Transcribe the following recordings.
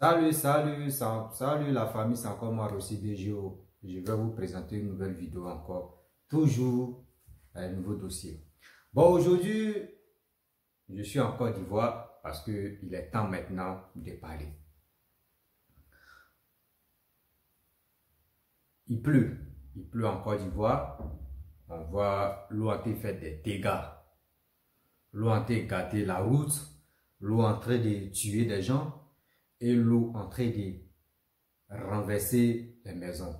Salut la famille, c'est encore moi Rossi DGO. Je vais vous présenter une nouvelle vidéo encore, toujours un nouveau dossier. Bon, aujourd'hui, je suis en Côte d'Ivoire parce qu'il est temps maintenant de parler. Il pleut en Côte d'Ivoire. On voit l'eau en train de faire des dégâts. L'eau en train de gâter la route, l'eau en train de tuer des gens et l'eau en train de renverser les maisons.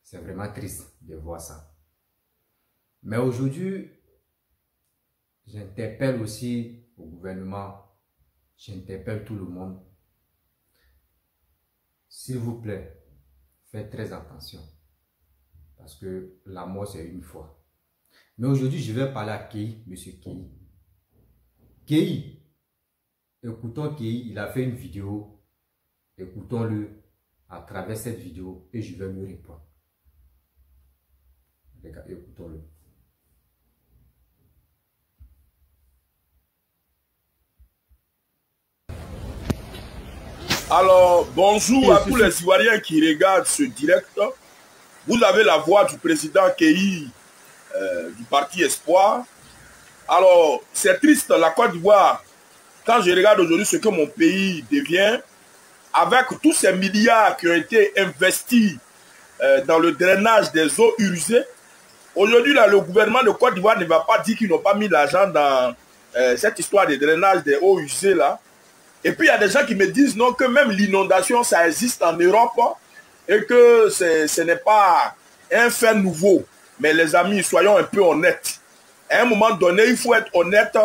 C'est vraiment triste de voir ça. Mais aujourd'hui, j'interpelle aussi au gouvernement, j'interpelle tout le monde. S'il vous plaît, faites très attention. Parce que la mort, c'est une fois. Mais aujourd'hui, je vais parler à Kei, monsieur Kei. Kei, écoutons Kei, il a fait une vidéo. Écoutons-le à travers cette vidéo et je vais lui répondre. Écoutons-le. Alors, bonjour à tous les Ivoiriens qui regardent ce direct. Vous avez la voix du président Kei du parti Espoir. Alors, c'est triste, la Côte d'Ivoire, quand je regarde aujourd'hui ce que mon pays devient, avec tous ces milliards qui ont été investis dans le drainage des eaux usées, aujourd'hui, le gouvernement de Côte d'Ivoire ne va pas dire qu'ils n'ont pas mis l'argent dans cette histoire de drainage des eaux usées là. Et puis, il y a des gens qui me disent non, que même l'inondation, ça existe en Europe et que ce n'est pas un fait nouveau. Mais les amis, soyons un peu honnêtes. À un moment donné, il faut être honnête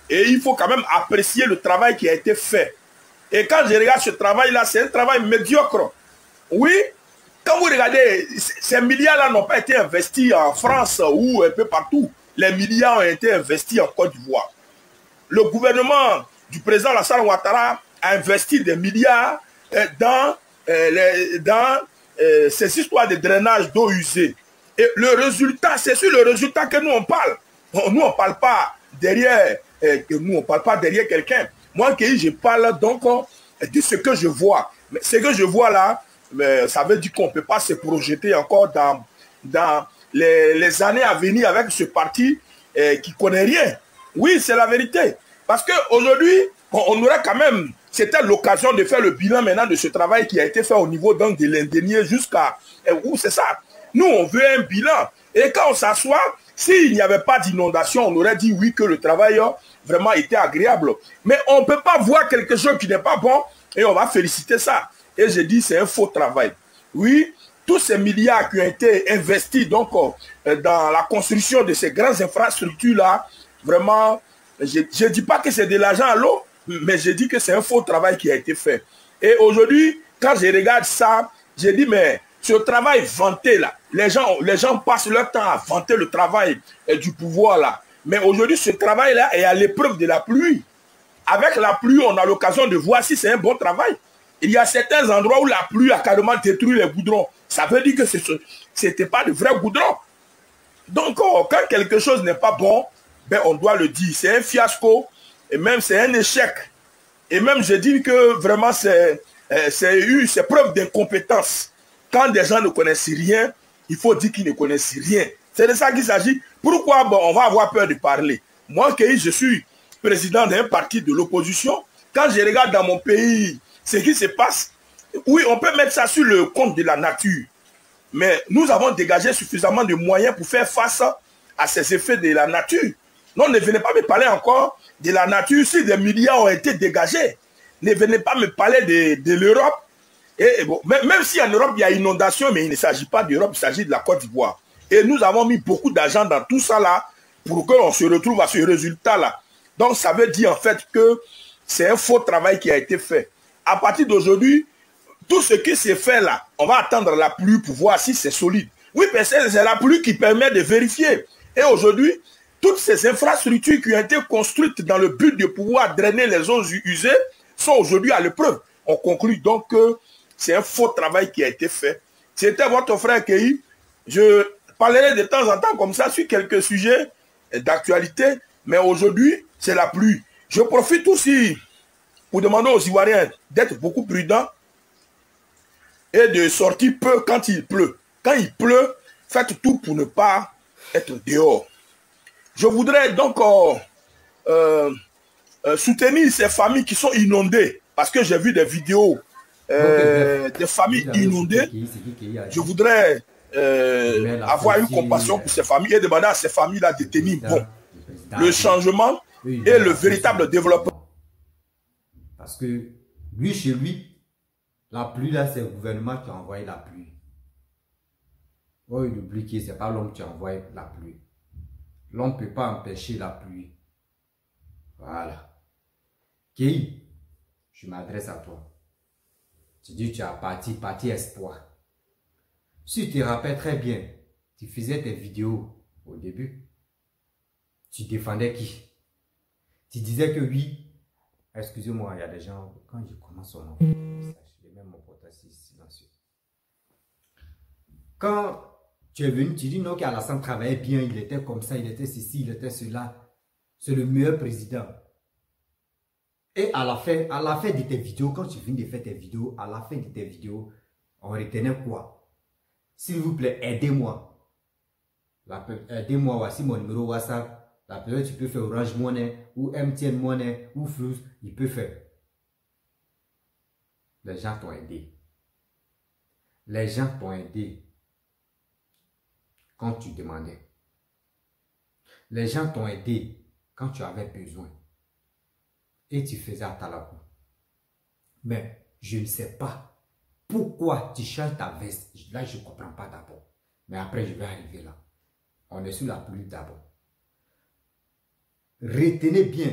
et il faut quand même apprécier le travail qui a été fait. Et quand je regarde ce travail-là, c'est un travail médiocre. Oui, quand vous regardez, ces milliards-là n'ont pas été investis en France ou un peu partout. Les milliards ont été investis en Côte d'Ivoire. Le gouvernement du président Alassane Ouattara a investi des milliards dans ces histoires de drainage d'eau usée. Et le résultat, c'est sur le résultat que nous on parle. Nous on ne parle pas derrière, quelqu'un. Moi, je parle donc de ce que je vois. Mais ce que je vois là, ça veut dire qu'on ne peut pas se projeter encore dans les années à venir avec ce parti qui ne connaît rien. Oui, c'est la vérité. Parce qu'aujourd'hui, on aurait quand même, c'était l'occasion de faire le bilan maintenant de ce travail qui a été fait au niveau donc de l'Indénié jusqu'à où c'est ça. Nous, on veut un bilan. Et quand on s'assoit, s'il n'y avait pas d'inondation, on aurait dit oui que le travail vraiment était agréable. Mais on ne peut pas voir quelque chose qui n'est pas bon et on va féliciter ça. Et je dis c'est un faux travail. Oui, tous ces milliards qui ont été investis donc dans la construction de ces grandes infrastructures-là, vraiment, je ne dis pas que c'est de l'argent à l'eau, mais je dis que c'est un faux travail qui a été fait. Et aujourd'hui, quand je regarde ça, je dis, mais ce travail vanté là, les gens passent leur temps à vanter le travail du pouvoir là. Mais aujourd'hui, ce travail-là est à l'épreuve de la pluie. Avec la pluie, on a l'occasion de voir si c'est un bon travail. Il y a certains endroits où la pluie a carrément détruit les goudrons. Ça veut dire que ce n'était pas de vrais goudrons. Donc, quand quelque chose n'est pas bon, ben, on doit le dire. C'est un fiasco et même c'est un échec. Et même je dis que vraiment c'est preuve d'incompétence. Quand des gens ne connaissent rien, il faut dire qu'ils ne connaissent rien. C'est de ça qu'il s'agit. Pourquoi bon, on va avoir peur de parler? Moi, je suis président d'un parti de l'opposition. Quand je regarde dans mon pays ce qui se passe, oui, on peut mettre ça sur le compte de la nature. Mais nous avons dégagé suffisamment de moyens pour faire face à ces effets de la nature. Non, ne venez pas me parler encore de la nature si des milliards ont été dégagés. Ne venez pas me parler de l'Europe. Et bon, même si en Europe il y a inondation, mais il ne s'agit pas d'Europe, il s'agit de la Côte d'Ivoire. Et nous avons mis beaucoup d'argent dans tout ça là pour qu'on se retrouve à ce résultat là. Donc ça veut dire en fait que c'est un faux travail qui a été fait. À partir d'aujourd'hui, tout ce qui s'est fait là, on va attendre la pluie pour voir si c'est solide. Oui, mais c'est la pluie qui permet de vérifier. Et aujourd'hui, toutes ces infrastructures qui ont été construites dans le but de pouvoir drainer les eaux usées sont aujourd'hui à l'épreuve. On conclut donc que c'est un faux travail qui a été fait. C'était votre frère Kei. Je parlerai de temps en temps comme ça sur quelques sujets d'actualité, mais aujourd'hui, c'est la pluie. Je profite aussi pour demander aux Ivoiriens d'être beaucoup prudents et de sortir peu quand il pleut. Quand il pleut, faites tout pour ne pas être dehors. Je voudrais donc soutenir ces familles qui sont inondées, parce que j'ai vu des vidéos des familles inondées. Je voudrais avoir une compassion pour ces familles et demander à ces familles-là de tenir bon le changement et le véritable développement. Parce que lui, chez lui, la pluie là, c'est le gouvernement qui a envoyé la pluie. Oh, il oublie que ce n'est pas l'homme qui a envoyé la pluie. L'homme ne peut pas empêcher la pluie. Voilà. Kei, je m'adresse à toi. Tu dis que tu as parti espoir. Si tu te rappelles très bien, tu faisais tes vidéos au début. Tu défendais qui? Tu disais que oui. Excusez-moi, il y a des gens, quand je commence son nom, je vais même mon portable silencieux. Quand tu es venu, tu dis non, qu'Alassane travaillait bien, il était comme ça, il était ceci, il était cela. C'est le meilleur président. Et à la fin de tes vidéos, quand tu finis de faire tes vidéos, à la fin de tes vidéos, on retenait quoi? S'il vous plaît, aidez-moi. Aidez-moi, voici mon numéro WhatsApp. La période, tu peux faire Orange Money, ou MTN Money, ou Flux, il peut faire. Les gens t'ont aidé. Les gens t'ont aidé quand tu demandais. Les gens t'ont aidé quand tu avais besoin. Et tu faisais à Talakou. Mais je ne sais pas pourquoi tu changes ta veste. Là, je ne comprends pas d'abord. Mais après, je vais arriver là. On est sur la pluie d'abord. Retenez bien.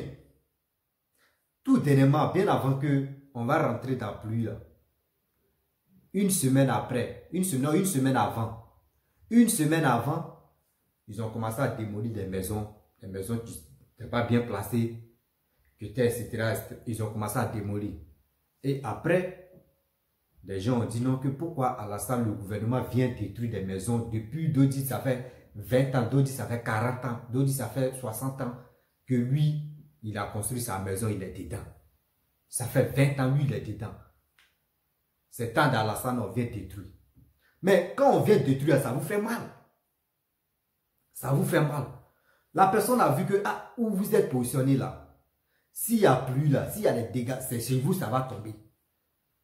Tout dernièrement, bien avant que on va rentrer dans la pluie là. Une semaine après, une semaine avant, ils ont commencé à démolir des maisons qui n'étaient pas bien placées, etc. Ils ont commencé à démolir. Et après, les gens ont dit non, que pourquoi Alassane, le gouvernement vient détruire des maisons depuis, d'autres disent ça fait 20 ans, d'autres disent ça fait 40 ans, d'autres disent ça fait 60 ans, que lui, il a construit sa maison, il est dedans. Ça fait 20 ans, lui, il est dedans. C'est temps d'Alassane, on vient détruire. Mais quand on vient détruire, ça vous fait mal. Ça vous fait mal. La personne a vu que, ah, où vous êtes positionné là, s'il y a pluie là, s'il y a des dégâts, c'est chez vous, ça va tomber.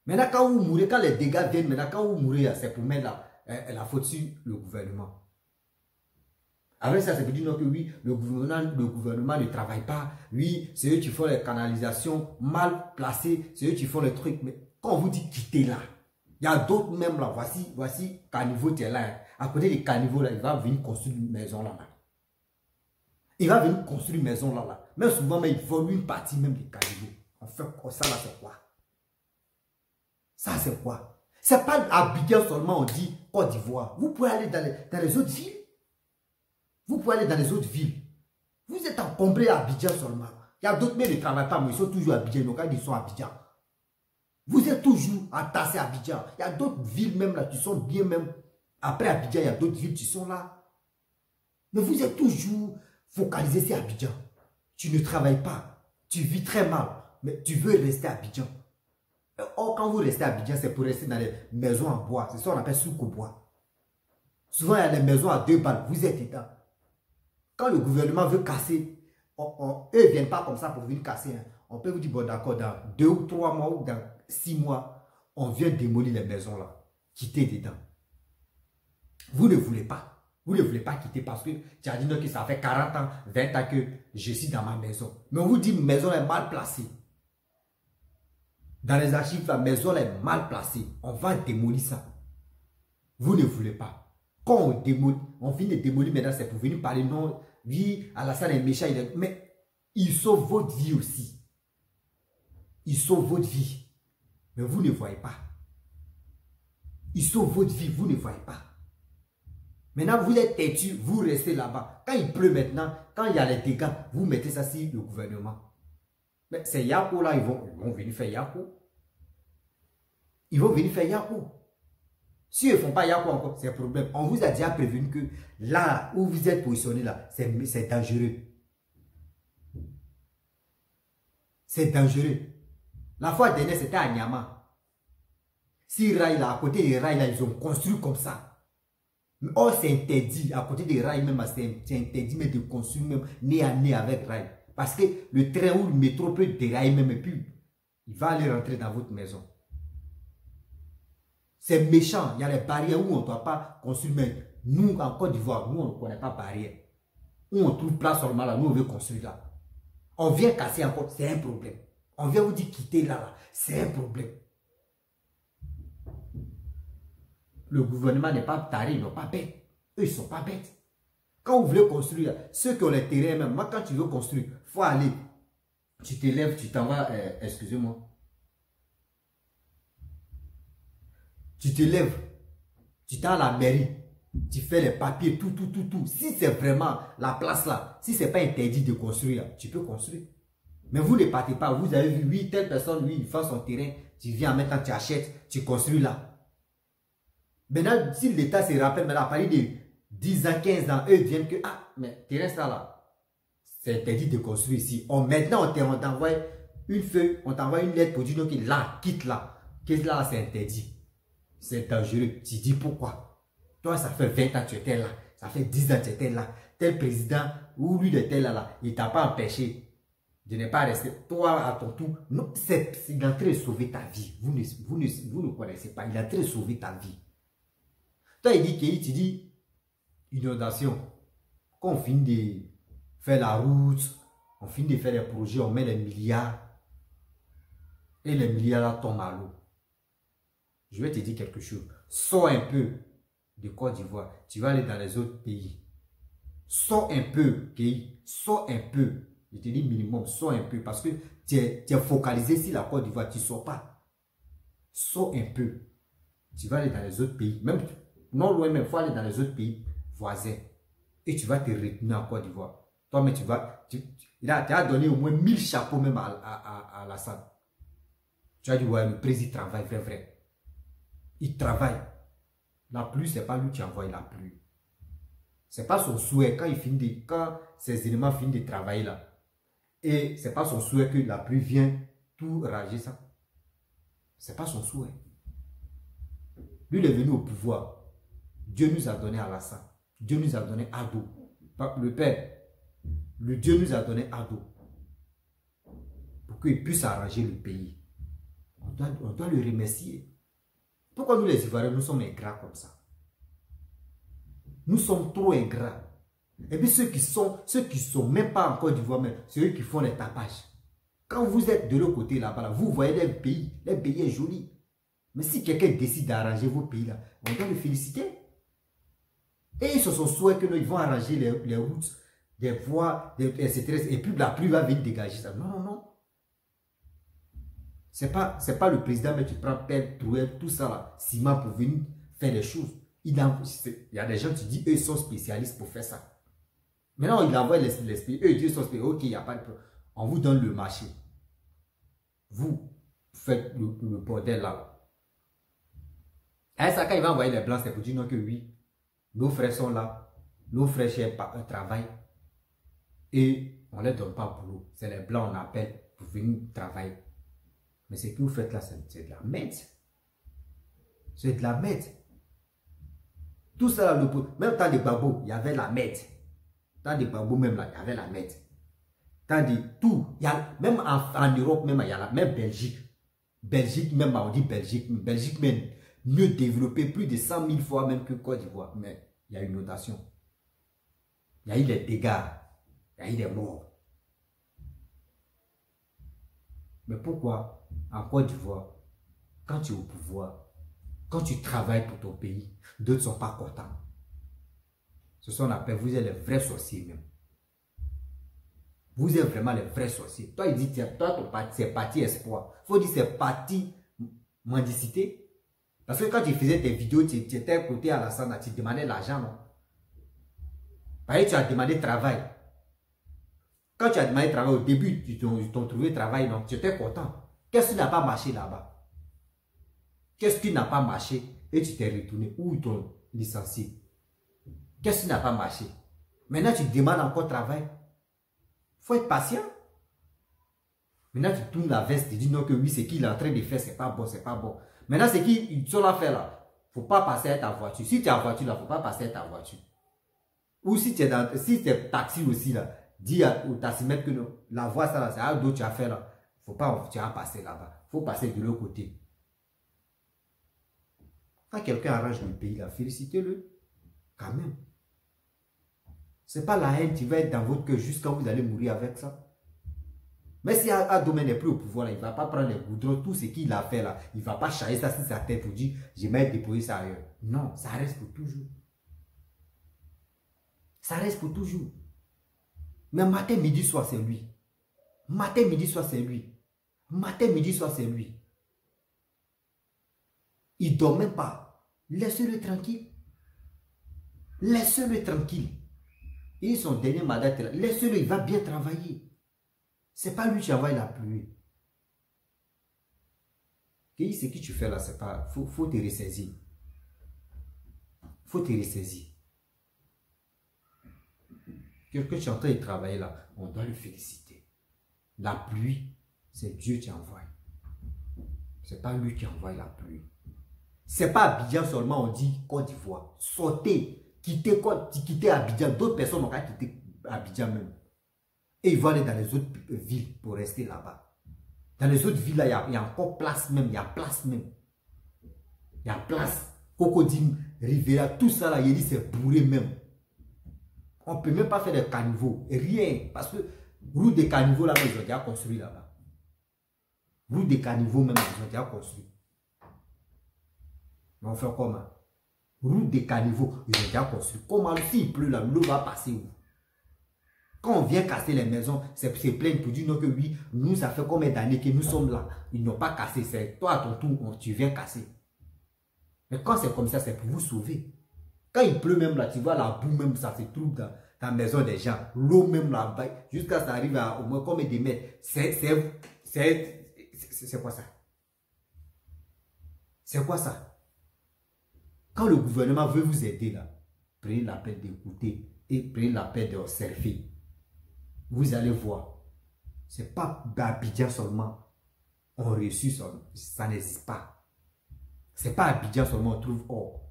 Maintenant, quand vous mourrez, quand les dégâts viennent, maintenant, quand vous mourrez, c'est pour mettre la faute sur le gouvernement. Avec ça, c'est pour dire que oui, le gouvernement ne travaille pas. Oui, c'est eux qui font les canalisations mal placées. C'est eux qui font les trucs. Mais quand on vous dit quitter là, il y a d'autres même là. Voici Caniveau, tu es là. Hein. À côté des caniveaux là, il va venir construire une maison là. Il va venir construire une maison là. Même souvent, mais il vole une partie même des caniveaux. On fait quoi? Ça là, c'est quoi? Ça, c'est quoi? C'est pas à Abidjan seulement on dit Côte d'Ivoire. Vous pouvez aller dans les autres villes. Vous pouvez aller dans les autres villes. Vous êtes encombré à Abidjan seulement. Il y a d'autres, mais ils ne travaillent pas, mais ils sont toujours à Abidjan. Donc, ils sont à Abidjan. Vous êtes toujours entassés à Abidjan. Il y a d'autres villes même là qui sont bien même. Après Abidjan, il y a d'autres villes qui sont là. Mais vous êtes toujours focalisés sur Abidjan. Tu ne travailles pas. Tu vis très mal. Mais tu veux rester à Abidjan. Or, quand vous restez à Abidjan, c'est pour rester dans les maisons en bois. C'est ça qu'on appelle souk au bois. Souvent, il y a des maisons à 2 balles. Vous êtes dedans. Quand le gouvernement veut casser, eux ne viennent pas comme ça pour venir casser. Hein. On peut vous dire, bon d'accord, dans 2 ou 3 mois ou dans 6 mois, on vient démolir les maisons là. Quitter dedans. Vous ne voulez pas. Vous ne voulez pas quitter parce que tu as dit non, que ça fait 40 ans, 20 ans que je suis dans ma maison. Mais on vous dit, maison est mal placée. Dans les archives, la maison est mal placée. On va démolir ça. Vous ne voulez pas. Quand on démolit, on finit de démolir maintenant, c'est pour venir parler, non, oui, Alassane est méchant, mais il sauve votre vie aussi. Il sauve votre vie. Mais vous ne voyez pas. Il sauve votre vie, vous ne voyez pas. Maintenant, vous êtes têtu, vous restez là-bas. Quand il pleut maintenant, quand il y a les dégâts, vous mettez ça sur le gouvernement. Mais c'est Yako là, ils vont venir faire Yako. Ils vont venir faire Yako. Si ils ne font pas Yako encore, c'est un problème. On vous a déjà prévenu que là où vous êtes positionné là, c'est dangereux. C'est dangereux. La fois dernière, c'était à Niama. Si rails là, à côté des rails là, ils ont construit comme ça. Oh, c'est interdit. À côté des rails même, c'est interdit même de construire même nez à nez avec rails. Parce que le train ou le métro peut dérailler même et puis il va aller rentrer dans votre maison. C'est méchant. Il y a les barrières où on ne doit pas construire. Mais nous, en Côte d'Ivoire, nous, on ne connaît pas barrière. Où on trouve place seulement là, nous, on veut construire là. On vient casser encore, c'est un problème. On vient vous dire quitter là, c'est un problème. Le gouvernement n'est pas taré, ils ne sont pas bêtes. Eux, ils ne sont pas bêtes. Quand vous voulez construire, ceux qui ont les terrains même, moi, quand tu veux construire, il faut aller. Tu te lèves, tu t'en vas, excusez-moi. Tu te lèves, tu t'en à la mairie, tu fais les papiers, tout. Si c'est vraiment la place là, si ce n'est pas interdit de construire, tu peux construire. Mais vous ne partez pas, vous avez vu, oui, telle personne, oui, il fait son terrain, tu viens en même temps, tu achètes, tu construis là. Maintenant, si l'État se rappelle, maintenant, à partir de 10 ans, 15 ans, eux viennent que, ah, mais terrain ça là, c'est interdit de construire ici. Maintenant, on t'envoie une feuille, on t'envoie une lettre pour dire que là, quitte là, que là, c'est interdit. C'est dangereux. Tu dis pourquoi? Toi, ça fait 20 ans que tu étais là. Ça fait 10 ans que tu étais là. Tel président ou lui était là, il ne t'a pas empêché de ne pas rester. Toi, à ton tour, non, il est en train de sauver ta vie. Vous ne connaissez pas. Il est en train de sauver ta vie. Toi, il dit qu'il dit inondation. Quand on finit de faire la route, on finit de faire les projets, on met les milliards. Et les milliards là tombent à l'eau. Je vais te dire quelque chose. Sors un peu de Côte d'Ivoire. Tu vas aller dans les autres pays. Sors un peu, Kéi. Sors un peu. Je te dis minimum, sors un peu. Parce que tu es focalisé sur la Côte d'Ivoire. Tu ne sors pas. Sors un peu. Tu vas aller dans les autres pays. Même non loin, mais il faut aller dans les autres pays voisins. Et tu vas te retenir en Côte d'Ivoire. Toi, mais tu as donné au moins 1000 chapeaux même à Alassane. Tu as dit, ouais, le président travaille, vrai. Il travaille. La pluie, ce n'est pas lui qui envoie la pluie. Ce n'est pas son souhait. Quand ces éléments finissent de travailler là, et ce n'est pas son souhait que la pluie vienne tout rager ça. Ce n'est pas son souhait. Lui, il est venu au pouvoir. Dieu nous a donné Alassane. Dieu nous a donné Ado. Le Père. Le Dieu nous a donné Ado. Pour qu'il puisse arranger le pays. On doit le remercier. Pourquoi nous les Ivoiriens, nous sommes ingrats comme ça? Nous sommes trop ingrats. Et puis ceux qui sont même pas en Côte d'Ivoire, c'est eux qui font les tapages. Quand vous êtes de l'autre côté là-bas, vous voyez les pays est joli. Mais si quelqu'un décide d'arranger vos pays là, on doit le féliciter. Et ils se sont souhaités que nous, ils vont arranger les routes, des voies, etc. Et puis la pluie va venir dégager ça. Non. C'est pas le président, mais tu prends pelle, trouelle, tout ça là, ciment pour venir faire des choses. Il y a des gens qui disent, eux, ils sont spécialistes pour faire ça. Maintenant, il envoie les spécialistes. Eux, ils sont spécialistes. Ok, il n'y a pas de problème. On vous donne le marché. Vous faites le bordel là. Et ça, quand il va envoyer les blancs, c'est pour dire non que oui, nos frères sont là, nos frères cherchent un travail et on ne les donne pas boulot. C'est les blancs, on appelle pour venir travailler. Mais ce que vous faites là, c'est de la merde. C'est de la merde. Tout ça, là, même dans les babos, il y avait la merde. Dans les babos, même là, il y avait la merde. Dans tout, même en Europe, même, il y a la même Belgique. Belgique, même, on dit Belgique. Belgique, même, mieux développé, plus de 100 000 fois même que Côte d'Ivoire. Mais il y a une inondation. Il y a eu des dégâts. Il y a eu des morts. Mais pourquoi en Côte d'Ivoire, quand tu es au pouvoir, quand tu travailles pour ton pays, d'autres ne sont pas contents? Ce sont appelle, vous êtes les vrais sorciers même. Vous êtes vraiment les vrais sorciers. Toi, il dit, toi, ton parti, c'est parti espoir. Il faut dire, c'est parti mendicité. Parce que quand tu faisais tes vidéos, tu étais à côté à la salle, tu demandais l'argent, non? Par exemple, tu as demandé travail. Quand tu as demandé travail, au début, ils t'ont trouvé travail, donc tu étais content. Qu'est-ce qui n'a pas marché là-bas? Qu'est-ce qui n'a pas marché? Et tu t'es retourné. Où ils t'ont licencié? Qu'est-ce qui n'a pas marché? Maintenant, tu demandes encore travail. Il faut être patient. Maintenant, tu tournes la veste, tu dis non que oui, c'est qu'il est en train de faire, c'est pas bon, c'est pas bon. Maintenant, c'est qu'ils sont là faire là. Faut pas passer à ta voiture. Si tu es en voiture là, faut pas passer à ta voiture. Ou si tu es taxi aussi là, dis au taximètre que non, la voie ça là, c'est à d'autres tu as fait là. Faut pas, tu as passé là-bas. Faut passer de l'autre côté. Quand quelqu'un arrange le pays là, félicitez-le. Quand même. C'est pas la haine qui va être dans votre cœur jusqu'à vous allez mourir avec ça. Mais si Adome n'est plus au pouvoir, là, il ne va pas prendre les goudrons, tout ce qu'il a fait là, il ne va pas charger ça sur sa tête pour dire, je vais déposer ça ailleurs. Non, ça reste pour toujours. Ça reste pour toujours. Mais matin, midi, soir, c'est lui. Matin, midi, soir, c'est lui. Matin, midi, soir, c'est lui. Il ne dort même pas. Laissez-le tranquille. Laissez-le tranquille. Et son dernier mandat, laissez-le, il va bien travailler. Ce n'est pas lui qui envoie la pluie. Et ce que tu fais là, c'est pas. Faut te ressaisir. Faut te ressaisir. Quelqu'un qui est en train de travailler là, on doit le féliciter. La pluie, c'est Dieu qui envoie. Ce n'est pas lui qui envoie la pluie. Ce n'est pas Abidjan seulement, on dit Côte d'Ivoire. Sortez, quittez Abidjan. D'autres personnes n'ont qu'à quitter Abidjan même. Et ils vont aller dans les autres villes pour rester là-bas. Dans les autres villes, là, il y a encore place même. Il y a place même. Il y a place. Cocodime, Rivera, tout ça là, il dit c'est bourré même. On ne peut même pas faire des caniveaux. Rien. Parce que route des caniveaux là-bas, ils ont déjà construit là-bas. Route des caniveaux même, ils ont déjà construit. Mais on fait comment? Route des caniveaux, ils ont déjà construit. Comment s'il pleut là, l'eau va passer où? Quand on vient casser les maisons, c'est plein pour dire non que oui, nous ça fait combien d'années que nous sommes là. Ils n'ont pas cassé, c'est toi à ton tour, tu viens casser. Mais quand c'est comme ça, c'est pour vous sauver. Quand il pleut même là, tu vois la boue même, ça se trouve dans la maison des gens. L'eau même là-bas, jusqu'à ça arrive à au moins combien de mètres. C'est quoi ça? C'est quoi ça? Quand le gouvernement veut vous aider là, prenez la peine d'écouter et prenez la peine d'observer. Vous allez voir. Ce n'est pas Abidjan seulement. On reçut ça n'existe pas. Ce n'est pas Abidjan seulement on trouve or.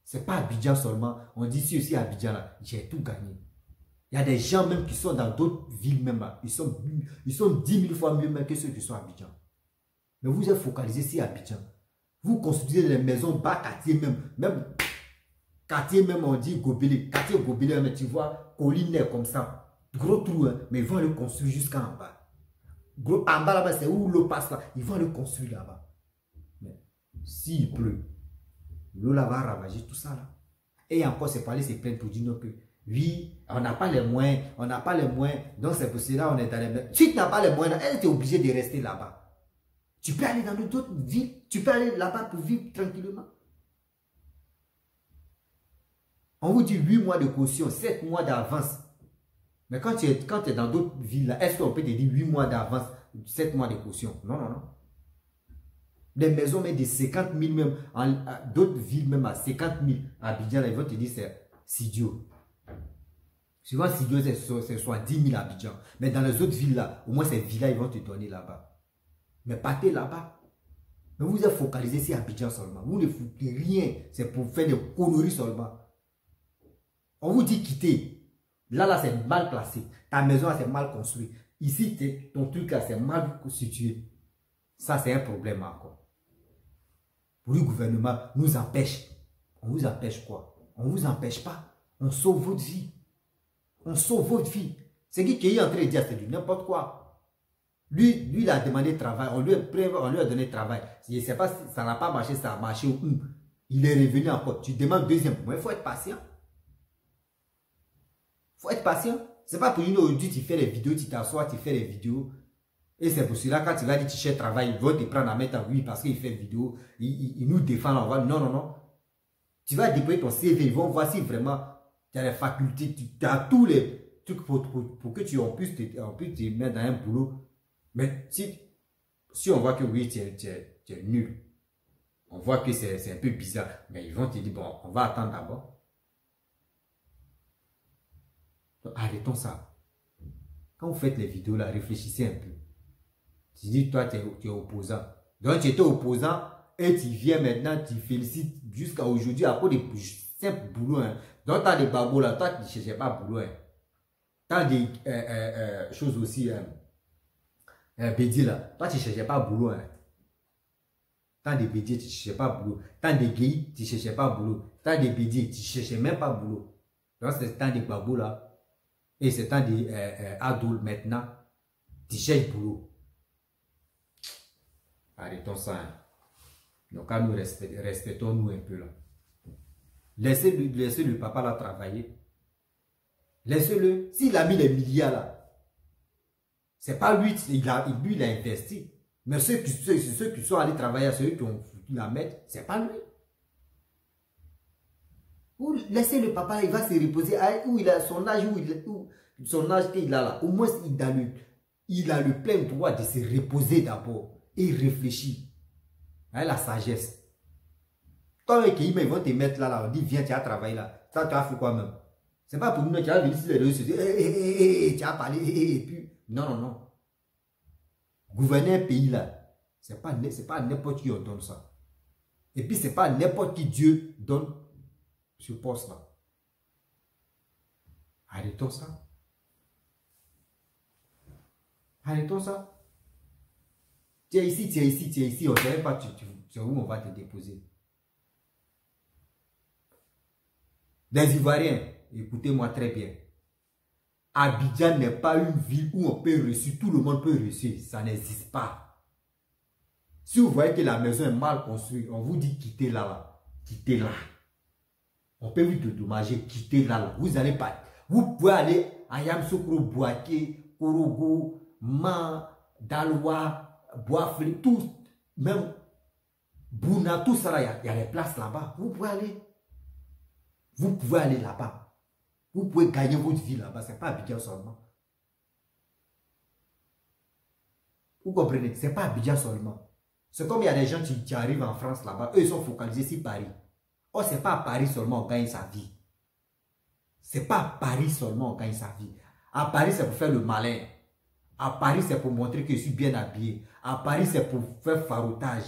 Ce n'est pas Abidjan seulement. On dit si aussi Abidjan là, j'ai tout gagné. Il y a des gens même qui sont dans d'autres villes même là. Ils sont 10 000 fois mieux même que ceux qui sont à Abidjan. Mais vous êtes focalisé sur Abidjan. Vous construisez des maisons bas quartier même quartier même on dit Gobelé. Quartier Gobelé, mais tu vois, colline comme ça. Gros trou, hein, mais ils vont le construire jusqu'en bas. Gros, en bas là-bas, c'est où l'eau passe là. Ils vont le construire là-bas. Mais s'il pleut, l'eau là va ravager tout ça là. Et encore, c'est parler, c'est plein pour dire non que oui, on n'a pas les moyens, on n'a pas les moyens. Donc c'est pour cela on est dans les... Si tu n'as pas les moyens, elle est obligée de rester là-bas. Tu peux aller dans d'autres villes, tu peux aller là-bas pour vivre tranquillement. On vous dit 8 mois de caution, 7 mois d'avance. Mais quand tu es dans d'autres villes, est-ce qu'on peut te dire 8 mois d'avance, 7 mois de caution? Non, non, non. Des maisons même de 50 000 même, d'autres villes même à 50 000. À Abidjan, là, ils vont te dire c'est Sidio. Souvent, Sidio, c'est soit 10 000 à Abidjan. Mais dans les autres villes là, au moins ces villes-là, ils vont te donner là-bas. Mais partez là-bas. Mais vous êtes focalisé sur Abidjan seulement. Vous ne foutez rien. C'est pour faire des conneries seulement. On vous dit quitter. Là, c'est mal placé. Ta maison, c'est mal construit. Ici, ton truc, là, c'est mal situé. Ça, c'est un problème encore. Pour le gouvernement, nous empêche. On vous empêche quoi? On ne vous empêche pas. On sauve votre vie. On sauve votre vie. C'est qui est en train de dire, c'est du n'importe quoi. Lui, il a demandé travail. On lui a donné travail. Je ne sais pas si ça n'a pas marché, ça a marché ou il est revenu encore. Tu demandes deuxième. Mais il faut être patient. Il faut être patient. Ce n'est pas pour une aujourd'hui, tu fais les vidéos, tu t'assois, tu fais les vidéos. Et c'est pour cela, quand tu vas dire tu cherches travail, ils vont te prendre à mettre en oui parce qu'il fait vidéo. Il nous défend. Non, non, non. Tu vas déployer ton CV. Ils vont voir si vraiment tu as les facultés, tu as tous les trucs pour que tu puisses te mettre dans un boulot. Mais si on voit que oui, tu es nul, on voit que c'est un peu bizarre, mais ils vont te dire, bon, on va attendre d'abord. Donc, arrêtons ça. Quand vous faites les vidéos là, réfléchissez un peu. Tu dis, toi, tu es opposant. Donc, tu étais opposant et tu viens maintenant, tu félicites jusqu'à aujourd'hui à cause des simples boulots. Hein. Donc, tu as des babos là, toi, tu ne cherchais pas boulot. Hein. Tu as des choses aussi, bédier là, toi, tu ne cherchais pas boulot. Hein. Tu as des bédiers, tu ne cherchais pas boulot. Tu as des gays, tu ne cherchais pas boulot. Tu as des bédiers, tu ne cherchais même pas boulot. Donc, c'est temps des babos là. Et c'est temps des adultes maintenant, tu cherches boulot. Arrêtons ça. Hein. Donc, quand nous respectons-nous un peu là. Laissez le papa là travailler. Laissez-le. S'il a mis les milliards là, c'est pas lui, il a investi. Mais ceux qui sont allés travailler, ceux qui ont foutu la mettre, c'est pas lui. Ou laissez le papa là, il va se reposer. Où il a son âge, son âge qu'il a là. Au moins, il a le plein droit de se reposer d'abord. Et réfléchir. Avec la sagesse. Quand ils vont te mettre là, on dit viens, tu as travaillé là. Ça, tu as fait quoi même? C'est pas pour nous, tu as venu sur les réseaux sociaux, tu as parlé, et puis. Non. Gouverner un pays là, c'est pas n'importe qui on donne ça. Et puis, c'est pas n'importe qui Dieu donne ce poste là. Arrêtons ça. Arrêtons ça. Tu es ici, on ne sait pas où on va te déposer. Les Ivoiriens, écoutez-moi très bien. Abidjan n'est pas une ville où on peut réussir, tout le monde peut réussir. Ça n'existe pas. Si vous voyez que la maison est mal construite, on vous dit quittez là. Quittez là. On peut vous dédommager, quittez là. Vous allez pas. Vous pouvez aller à Yamsoukro, Bouaké, Korogo, Man, Dalwa, Boaflé, tout, même Bouna, tout ça là, il y a des places là-bas. Vous pouvez aller. Vous pouvez aller là-bas. Vous pouvez gagner votre vie là-bas. Ce n'est pas Abidjan seulement. Vous comprenez? Ce n'est pas Abidjan seulement. C'est comme il y a des gens qui arrivent en France là-bas. Eux, ils sont focalisés sur Paris. Oh, ce n'est pas à Paris seulement qu'on gagne sa vie. Ce n'est pas à Paris seulement qu'on gagne sa vie. À Paris, c'est pour faire le malin. À Paris, c'est pour montrer que je suis bien habillé. À Paris, c'est pour faire faroutage.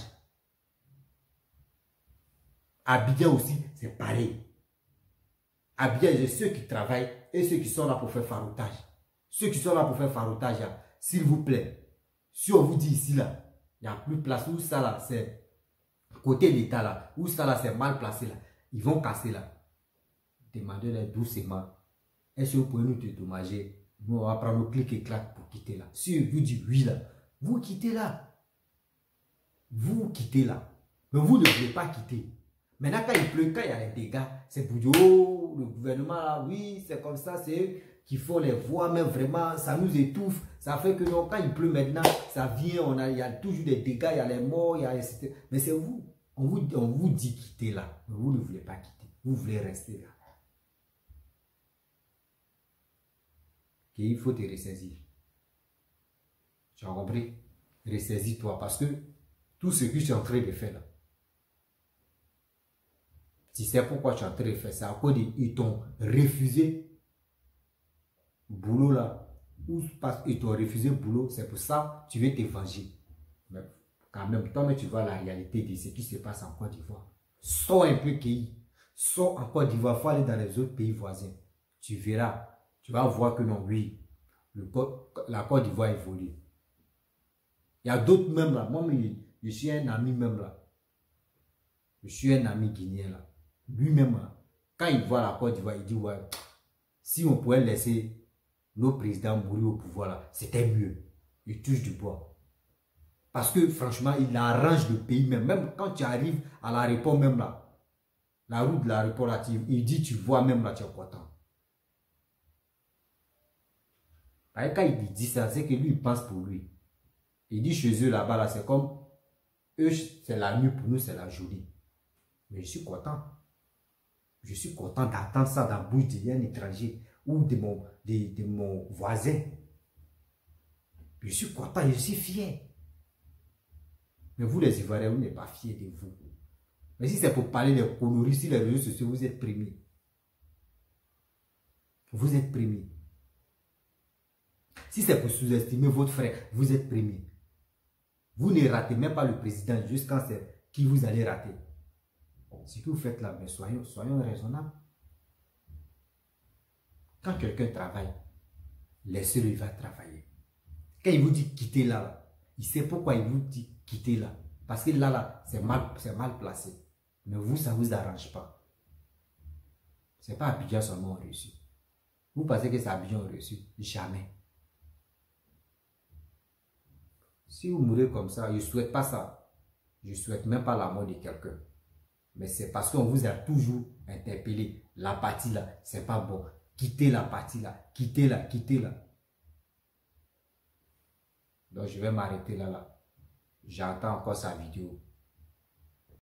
À Abidjan aussi, c'est pareil. À Abidjan, il y a ceux qui travaillent et ceux qui sont là pour faire faroutage. Ceux qui sont là pour faire faroutage, s'il vous plaît, si on vous dit ici, là, il n'y a plus de place, où ça là, c'est côté l'État là, où ça là, c'est mal placé là, ils vont casser là. Demandez-leur doucement. Est-ce que vous pouvez nous dédommager? Nous, on va prendre le clic et clac pour quitter là. Si vous dites oui là, vous quittez là. Vous quittez là. Mais vous ne voulez pas quitter. Maintenant, quand il pleut, quand il y a des dégâts, c'est pour dire, oh, le gouvernement là, oui, c'est comme ça, c'est eux qui font les voies, mais vraiment, ça nous étouffe. Ça fait que non, quand il pleut maintenant, ça vient, il y a toujours des dégâts, il y a les morts, il y a etc. Mais c'est vous. On vous dit quitter là. Mais vous ne voulez pas quitter. Vous voulez rester là. Il faut te ressaisir. Tu as compris? Ressaisis-toi parce que tout ce que tu es en train de faire là, tu sais pourquoi tu es en train de faire ça. À cause ils t'ont refusé boulot là. Ou parce qu'ils t'ont refusé boulot, c'est pour ça que tu veux te venger. Mais quand même, toi, mais tu vois la réalité de ce qui se passe en Côte d'Ivoire. Sors un peu Kéi. Sors en Côte d'Ivoire, il faut aller dans les autres pays voisins. Tu verras. Tu vas voir que non, oui, la Côte d'Ivoire évolue. Il y a d'autres même là. Moi, je suis un ami même là. Je suis un ami guinéen là. Lui-même là, quand il voit la Côte d'Ivoire, il dit, ouais, si on pouvait laisser nos présidents mourir au pouvoir là, c'était mieux. Il touche du bois. Parce que franchement, il arrange le pays même. Même quand tu arrives à l'aéroport même là, la route de l'aéroport là, il dit, tu vois même là, tu es content. Quand il dit ça, c'est que lui, il pense pour lui. Il dit chez eux là-bas, là, c'est comme, eux, c'est la nuit, pour nous, c'est la journée. Mais je suis content. Je suis content d'attendre ça dans la bouche d'un étranger ou de mon voisin. Je suis content, je suis fier. Mais vous, les Ivoiriens, vous n'êtes pas fiers de vous. Mais si c'est pour parler des conneries sur les réseaux sociaux, vous êtes premiers. Vous êtes premiers. Si c'est pour sous-estimer votre frère, vous êtes premier. Vous ne ratez même pas le président jusqu'à c'est qui vous allez rater. Ce que vous faites là, mais soyons raisonnables. Quand quelqu'un travaille, laissez-le, il va travailler. Quand il vous dit quitter là, il sait pourquoi il vous dit quitter là. Parce que là, c'est mal placé. Mais vous, ça ne vous arrange pas. Ce n'est pas Abidjan seulement reçu. Vous pensez que c'est Abidjan reçu? Jamais. Si vous mourrez comme ça, je ne souhaite pas ça. Je ne souhaite même pas la mort de quelqu'un. Mais c'est parce qu'on vous a toujours interpellé. La partie là, c'est pas bon. Quittez la partie là. Quittez là, quittez là. Donc je vais m'arrêter là. J'entends encore sa vidéo.